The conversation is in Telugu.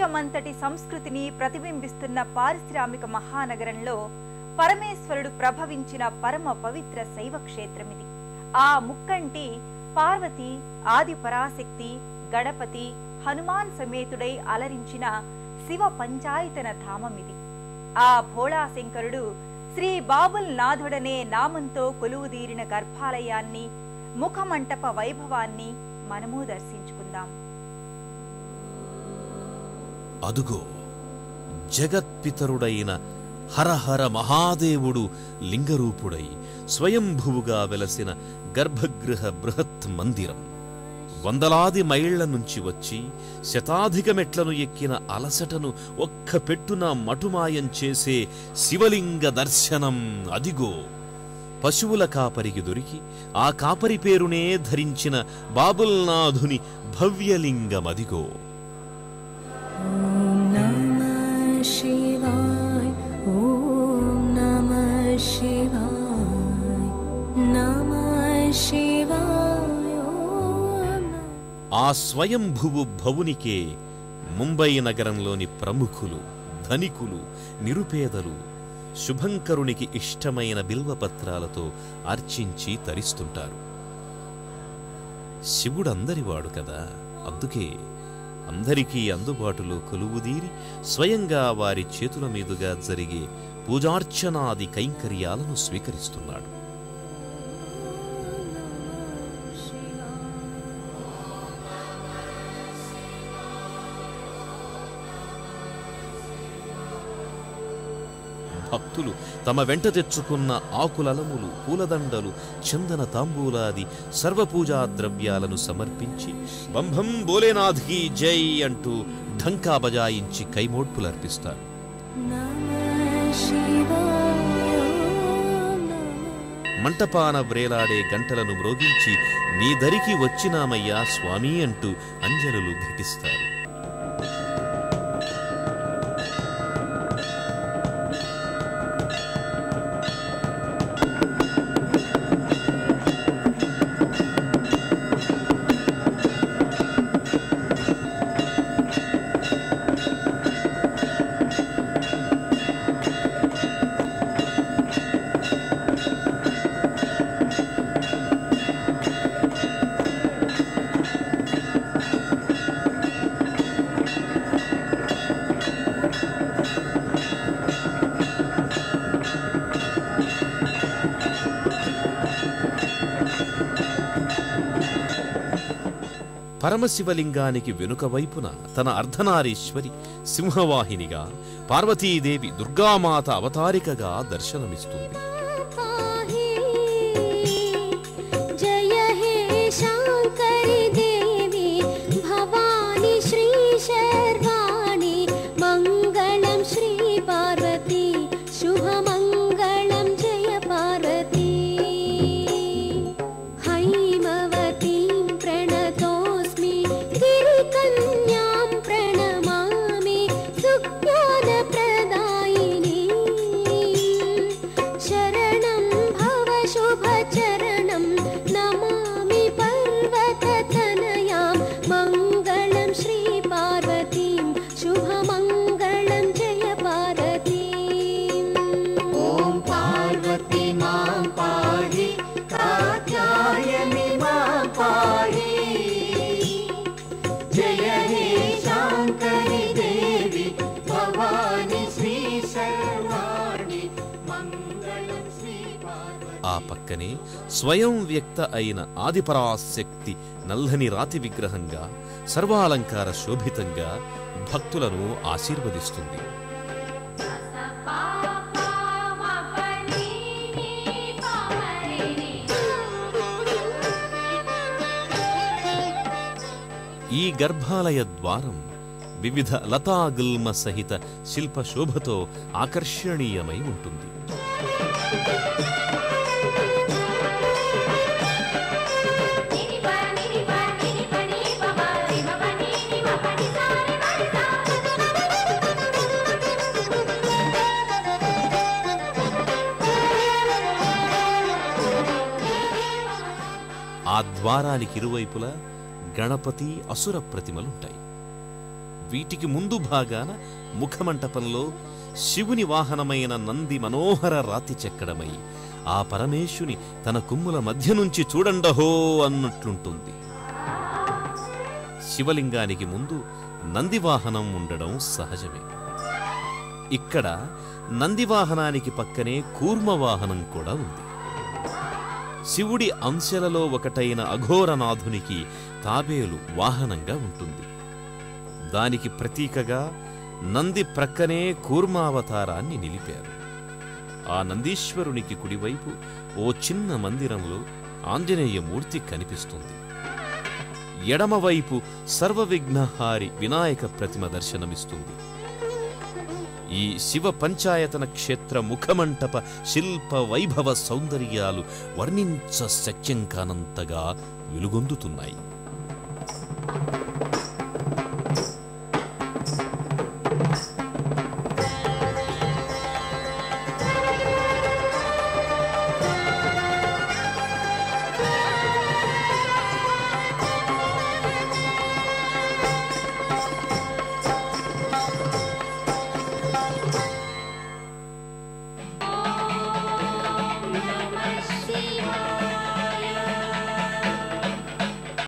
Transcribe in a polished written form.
ప్రపంచమంతటి సంస్కృతిని ప్రతిబింబిస్తున్న పారిశ్రామిక మహానగరంలో పరమేశ్వరుడు ప్రభవించిన పరమ పవిత్ర శైవ క్షేత్రమిది. ఆ ముక్కంటి పార్వతి, ఆది పరాశక్తి, గణపతి, హనుమాన్ సమేతుడై అలరించిన శివ పంచాయతన ధామమిది. ఆ భోళాశంకరుడు శ్రీ బాబుల్ నాథుడనే నామంతో కొలువుదీరిన గర్భాలయాన్ని, ముఖమంటప వైభవాన్ని మనము దర్శించుకుందాం. అదుగో జగత్పితరుడైన హరహర మహాదేవుడు లింగరూపుడై స్వయంభువుగా వెలసిన గర్భగృహ బృహత్ మందిరం. వందలాది మైళ్ల నుంచి వచ్చి శతాధిక మెట్లను ఎక్కిన అలసటను ఒక్క పెట్టున మటుమాయం చేసే శివలింగ దర్శనం అదిగో. పశువుల కాపరికి దొరికి ఆ కాపరి పేరునే ధరించిన బాబుల్నాథుని భవ్యలింగమదిగో. ఆ స్వయంభువు భవునికే ముంబై నగరంలోని ప్రముఖులు, ధనికులు, నిరుపేదలు శుభంకరునికి ఇష్టమైన బిల్వపత్రాలతో అర్చించి తరిస్తుంటారు. శివుడందరివాడు కదా, అందుకే అందరికీ అందుబాటులో కొలువుదీరి స్వయంగా వారి చేతుల మీదుగా జరిగే పూజార్చనాది కైంకర్యాలను స్వీకరిస్తున్నాడు. భక్తులు తమ వెంట తెచ్చుకున్న ఆకులలములు, పూలదండలు, చందన తాంబూలాది సర్వపూజా ద్రవ్యాలను సమర్పించి బంభం భోలేనాథ్కి జై అంటూ ఢంకా బజాయించి కైమోడ్పులర్పిస్తారు. మంటపాన వ్రేలాడే గంటలను మ్రోగించి నీ దరికి వచ్చినామయ్యా స్వామి అంటూ అంజలులు ఘటిస్తారు. పరమశివలింగానికి వెనుక వైపున తన అర్ధనారీశ్వరి సింహవాహినిగా పార్వతీదేవి దుర్గామాత అవతారికగా దర్శనమిస్తుంది. ఆ పక్కనే స్వయం వ్యక్త అయిన ఆదిపరాశక్తి నల్లని రాతి విగ్రహంగా సర్వాలంకార శోభితంగా భక్తులను ఆశీర్వదిస్తుంది. ఈ గర్భాలయ ద్వారం వివిధ లతాగుల్మ సహిత శిల్పశోభతో ఆకర్షణీయమై ఉంటుంది. ఆ ద్వారానికి ఇరువైపులా గణపతి, అసుర ప్రతిమలుంటాయి. వీటికి ముందు భాగాన ముఖమంటపంలో శివుని వాహనమైన నంది మనోహర రాతి చెక్కడమై ఆ పరమేశుని తన కొమ్ముల మధ్య నుంచి చూడండహో అన్నట్లుంటుంది. శివలింగానికి ముందు నందివాహనం ఉండడం సహజమే. ఇక్కడ నందివాహనానికి పక్కనే కూర్మవాహనం కూడా ఉంది. శివుడి అంశలలో ఒకటైన అఘోరనాథునికి తాబేలు వాహనంగా ఉంటుంది. దానికి ప్రతీకగా నంది ప్రక్కనే కూర్మావతారాన్ని నిలిపారు. ఆ నందీశ్వరునికి కుడివైపు ఓ చిన్న మందిరంలో ఆంజనేయమూర్తి కనిపిస్తుంది. ఎడమవైపు సర్వవిఘ్నహారి వినాయక ప్రతిమ దర్శనమిస్తుంది. ఈ శివ పంచాయతన క్షేత్ర ముఖమంటప శిల్ప వైభవ సౌందర్యాలు వర్ణించ శక్యం కానంతగా వెలుగొందుతున్నాయి.